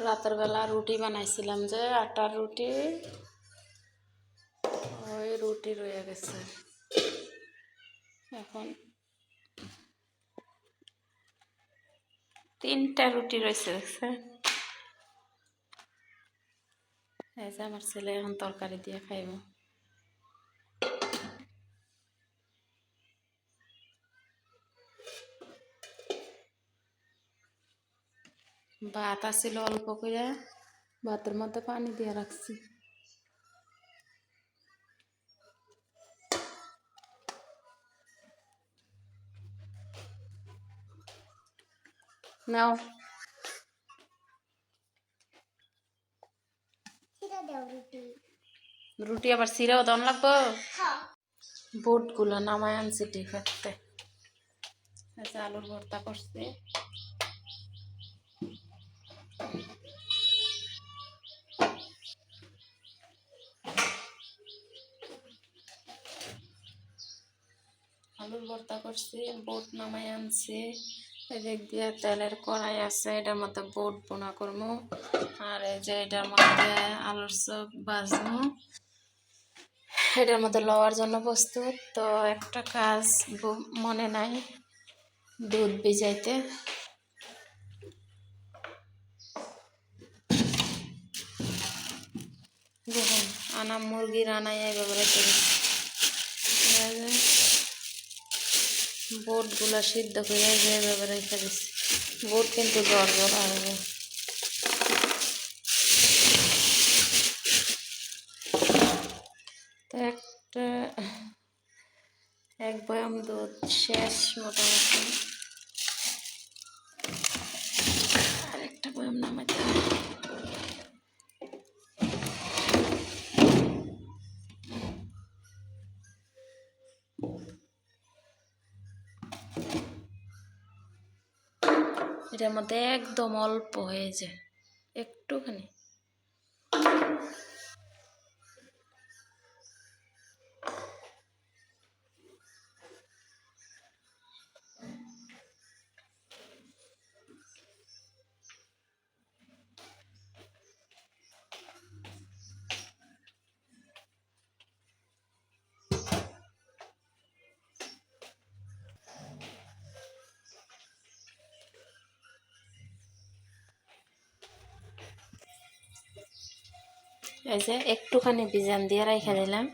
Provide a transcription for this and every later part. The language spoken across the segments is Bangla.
রাতের বেলা রুটি বানাইছিলাম যে আটার রুটি, ওই রুটি রয়ে গেছে। এখন 3টা রুটি রয়েছে, দেখছে? এই যে আমার ছেলে এখন তরকারি দিয়ে খাইব। ভাত আছিল অল্প করে, ভাতের মধ্যে পানি দিয়ে রাখছি। নাও রুটি আবার সিরাও দাম লাগবো। বুটগুলো নামায় আনছি টিফাতে। আলুর ভর্তা করছি। আলুর ভর্তা করছি, বুট নামাই আনছি। এদিক দিয়ে তেলের কড়াই আছে, এটার মধ্যে বুট বোনা করবো। আর এই যে এটার মধ্যে আলুর চপ ভাজবো। এটার মধ্যে লওয়ার জন্য প্রস্তুত। তো একটা কাজ মনে নাই, দুধ ভিজাইতে। দেখুন আনা মুরগির আনাই এইভাবে বুটগুলো সিদ্ধ করে যেভাবে রেখে দিচ্ছি। বুট কিন্তু জল জল আসবে। তো এক বয়াম দুধ শেষ মোটামুটি। আর একটা বয়াম নামাইতে হবে। এটার মধ্যে একদম অল্প হয়ে যায়, একটুখানি। এই যে একটুখানি ভিজান দিয়ে রেখে দিলাম।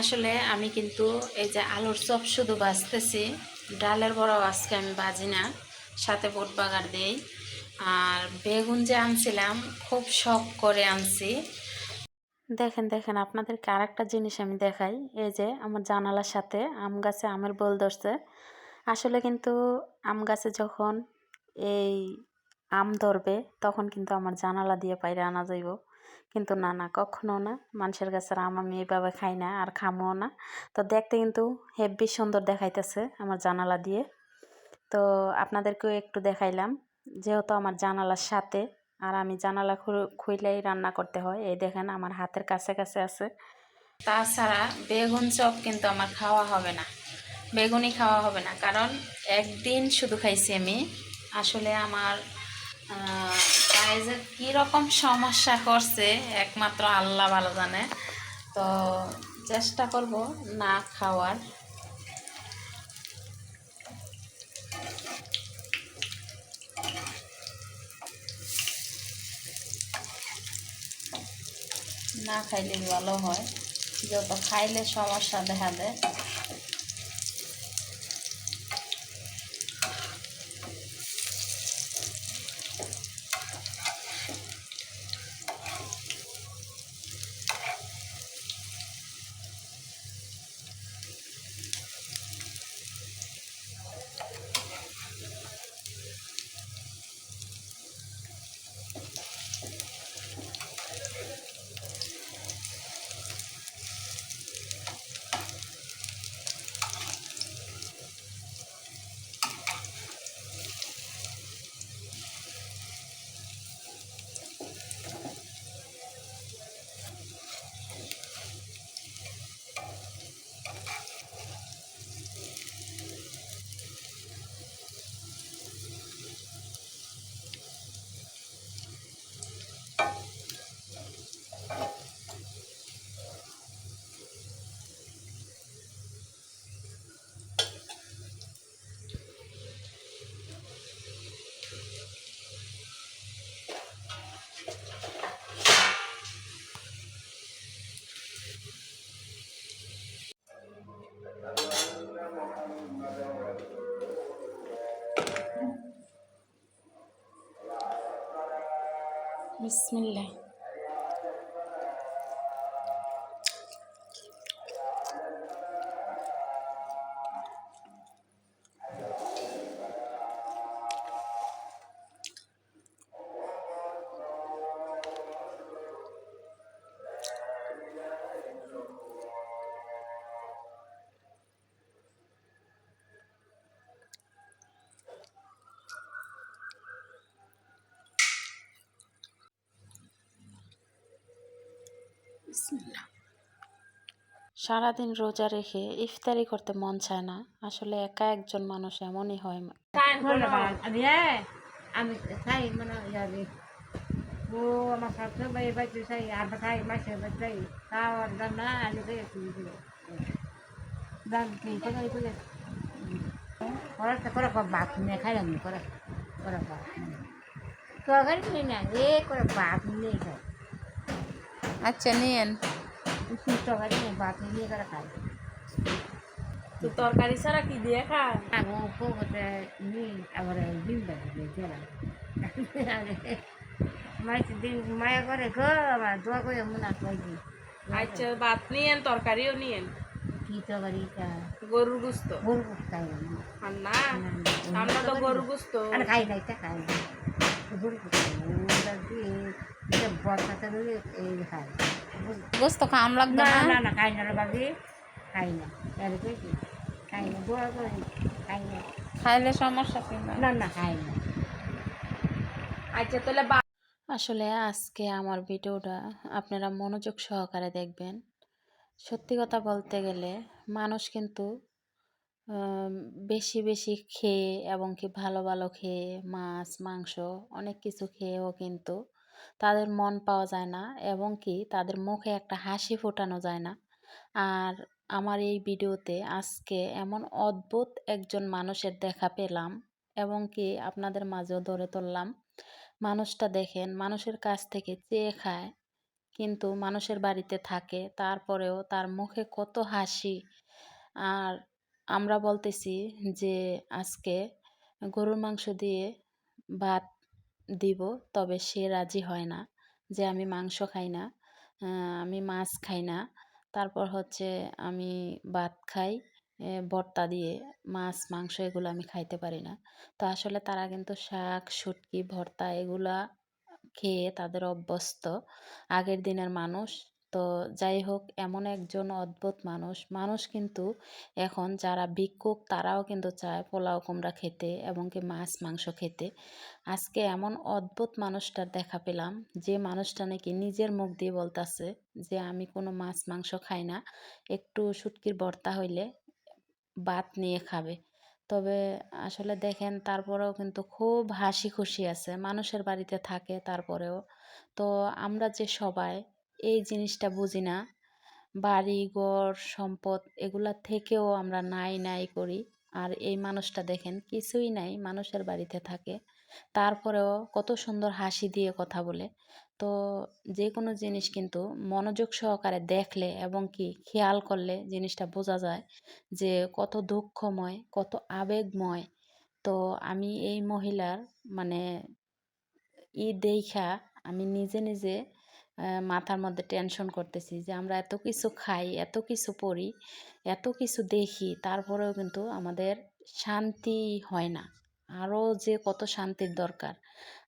আসলে আমি কিন্তু এই যে আলুর চপ শুধু ভাজতেছি, ডালের বড়াও আজকে আমি ভাজি না, সাথে বুট বাগার দিই। আর বেগুন যে আনছিলাম খুব শখ করে আনছি। দেখেন দেখেন আপনাদেরকে আরেকটা জিনিস আমি দেখাই। এই যে আমার জানালার সাথে আম গাছে আমের বোল ধরছে। আসলে কিন্তু আম গাছে যখন এই আম ধরবে তখন কিন্তু আমার জানালা দিয়ে বাইরে আনা যাইব, কিন্তু না না, কখনো না। মানুষের গাছের আম আমি এইভাবে খাই না আর খামও না। তো দেখতে কিন্তু হেব্বি সুন্দর দেখাইতেছে আমার জানালা দিয়ে। তো আপনাদেরকেও একটু দেখাইলাম, যেহেতু আমার জানালার সাথে, আর আমি জানালা খুইলেই রান্না করতে হয়। এই দেখেন আমার হাতের কাছে কাছে আছে। তাছাড়া বেগুন চপ কিন্তু আমার খাওয়া হবে না, বেগুনই খাওয়া হবে না, কারণ একদিন শুধু খাইছি আমি। আসলে আমার যে কীরকম সমস্যা করছে একমাত্র আল্লাহ ভালো জানে। তো চেষ্টা করব না খাওয়ার। না খাইলে ভালো হয়, যত খাইলে সমস্যা দেখা দেয়। বিসমিল্লাহ। বিসমিল্লাহ। সারাদিন রোজা রেখে ইফতারি করতে মন চায় না। আসলে একা একজন মানুষ এমনই হয়। আমি খাই মানে ও আমার সাথে বাইতে চাই আর খাই মাসে বাচ্চাই খাওয়ার রান্না আমি দাম কি করে করে ভাত নিয়ে খাইলাম করে করে ভাত তরকারি কিনে না এ করে ভাত নিয়ে খাই। আচ্ছা নিয়েন। তরকারি নিয়ে ভাত নিয়ে করে খাই। তো তরকারি ছাড়া কি দিয়ে খায়? ও পোকতে নিয়ে আবার ডিম বাজি গেলাম মাইছে দিন মায়া করে গো আমার দোয়া করে মনে আসবাই। আচ্ছা ভাত নিয়েন, তরকারিও নিয়েন। কি তরকারিটা গরুর গোস্ত গরু খাই আর না, আমরা তো গরুর গোস্ত আর খাই না এটা খাই না গরু ওটা দিয়ে বর্ষাতে এই খাই গোস্ত খাওয়াম লাগবে না না। না না খাই না রে বাবি খাই না এর কি খাই না দোয়া করে খাই না খাইলে সমস্যা কি না? না না খাই না। আচ্ছা তাহলে আসলে আজকে আমার ভিডিওটা আপনারা মনোযোগ সহকারে দেখবেন। সত্যি কথা বলতে গেলে মানুষ কিন্তু আম, বেশি বেশি খেয়ে এবং কি ভালো ভালো খেয়ে মাছ মাংস অনেক কিছু খেয়েও কিন্তু তাদের মন পাওয়া যায় না এবং কি তাদের মুখে একটা হাসি ফোটানো যায় না। আর আমার এই ভিডিওতে আজকে এমন অদ্ভুত একজন মানুষের দেখা পেলাম এবং কি আপনাদের মাঝেও ধরে তুললাম। মানুষটা দেখেন, মানুষের কাছ থেকে চেয়ে খায় কিন্তু মানুষের বাড়িতে থাকে, তারপরেও তার মুখে কত হাসি। আর আমরা বলতেছি যে আজকে গরুর মাংস দিয়ে ভাত দিব, তবে সে রাজি হয় না যে আমি মাংস খাই না, আমি মাছ খাই না, তারপর হচ্ছে আমি ভাত খাই ভর্তা দিয়ে, মাছ মাংস এগুলো আমি খাইতে পারি না। তো আসলে তারা কিন্তু শাক শুটকি ভর্তা এগুলা খেয়ে তাদের অভ্যস্ত আগের দিনের মানুষ। তো যাই হোক, এমন একজন অদ্ভুত মানুষ। মানুষ কিন্তু এখন যারা ভিক্ষুক তারাও কিন্তু চায় পোলাও কুমড়া খেতে এবং কি মাছ মাংস খেতে। আজকে এমন অদ্ভুত মানুষটার দেখা পেলাম যে মানুষটা নাকি নিজের মুখ দিয়ে বলতেছে যে আমি কোনো মাছ মাংস খাই না, একটু শুটকির ভর্তা হইলে ভাত নিয়ে খাবে। তবে আসলে দেখেন তারপরেও কিন্তু খুব হাসি খুশি আছে, মানুষের বাড়িতে থাকে তারপরেও। তো আমরা যে সবাই এই জিনিসটা বুঝি না, বাড়ি ঘর সম্পদ এগুলা থেকেও আমরা নাই নাই করি। আর এই মানুষটা দেখেন কিছুই নাই, মানুষের বাড়িতে থাকে তারপরেও কত সুন্দর হাসি দিয়ে কথা বলে। তো যে কোনো জিনিস কিন্তু মনোযোগ সহকারে দেখলে এবং কি খেয়াল করলে জিনিসটা বোঝা যায় যে কত দুঃখময় কত আবেগময়। তো আমি এই মহিলার মানে দেইখা আমি নিজে নিজে মাথার মধ্যে টেনশন করতেছি যে আমরা এত কিছু খাই এত কিছু পড়ি এত কিছু দেখি তারপরেও কিন্তু আমাদের শান্তি হয় না, আরও যে কত শান্তির দরকার।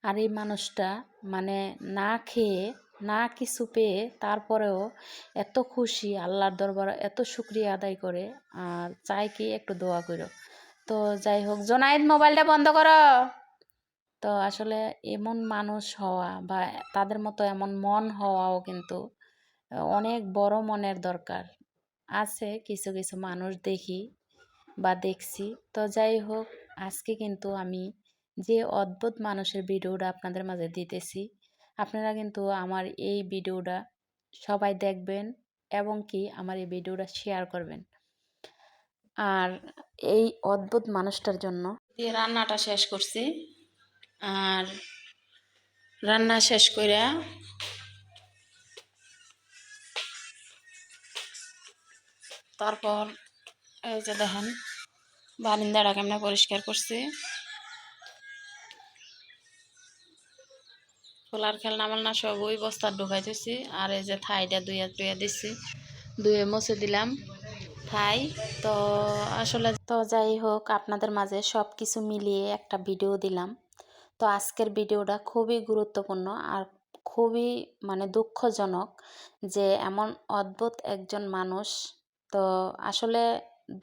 আর এই মানুষটা মানে না খেয়ে না কিছু পেয়ে তারপরেও এত খুশি, আল্লাহর দরবারে এত শুক্রিয়া আদায় করে আর চাই কি একটু দোয়া করো। তো যাই হোক, জোনায়েদ মোবাইলটা বন্ধ করো। তো আসলে এমন মানুষ হওয়া বা তাদের মতো এমন মন হওয়াও কিন্তু অনেক বড় মনের দরকার। আছে কিছু কিছু মানুষ দেখি বা দেখছি। তো যাই হোক, আজকে কিন্তু আমি যে অদ্ভুত মানুষের ভিডিওটা আপনাদের মাঝে দিতেছি, আপনারা কিন্তু আমার এই ভিডিওটা সবাই দেখবেন এবং কি আমার এই ভিডিওটা শেয়ার করবেন। আর এই অদ্ভুত মানুষটার জন্য দিয়ে রান্নাটা শেষ করছি। আর রান্না শেষ করে তারপর এই যে দেখেন বারিন্দাটা কেমন পরিষ্কার করছি, পোলার খেলনা মালনা সব ওই বস্তা ঢুকাই দিছি। আর এই যে থাইটা ধুয়ে দিছি, ধুয়ে মুছে দিলাম থাই। তো আসলে তো যাই হোক, আপনাদের মাঝে সব কিছু মিলিয়ে একটা ভিডিও দিলাম। তো আজকের ভিডিওটা খুবই গুরুত্বপূর্ণ আর খুবই মানে দুঃখজনক যে এমন অদ্ভুত একজন মানুষ। তো আসলে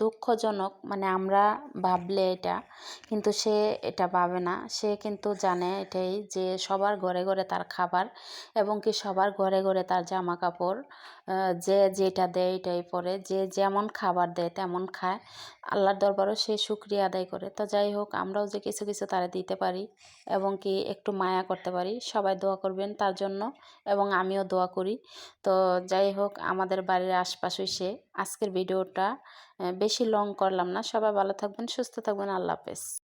দুঃখজনক মানে আমরা ভাবলে এটা, কিন্তু সে এটা ভাবে না। সে কিন্তু জানে এটাই যে সবার ঘরে ঘরে তার খাবার, এবং কি সবার ঘরে ঘরে তার জামা কাপড়, যে যেটা দেয় এটাই পরে, যে যেমন খাবার দেয় তেমন খায়। আল্লাহর দরবারও সে শুকরিয়া আদায় করে। তো যাই হোক, আমরাও যে কিছু কিছু তারা দিতে পারি এবং কি একটু মায়া করতে পারি, সবাই দোয়া করবেন তার জন্য, এবং আমিও দোয়া করি। তো যাই হোক, আমাদের বাড়ির আশপাশে সে। আজকের ভিডিওটা বেশি লং করলাম না। সবাই ভালো থাকবেন, সুস্থ থাকবেন। আল্লাহ হাফেজ।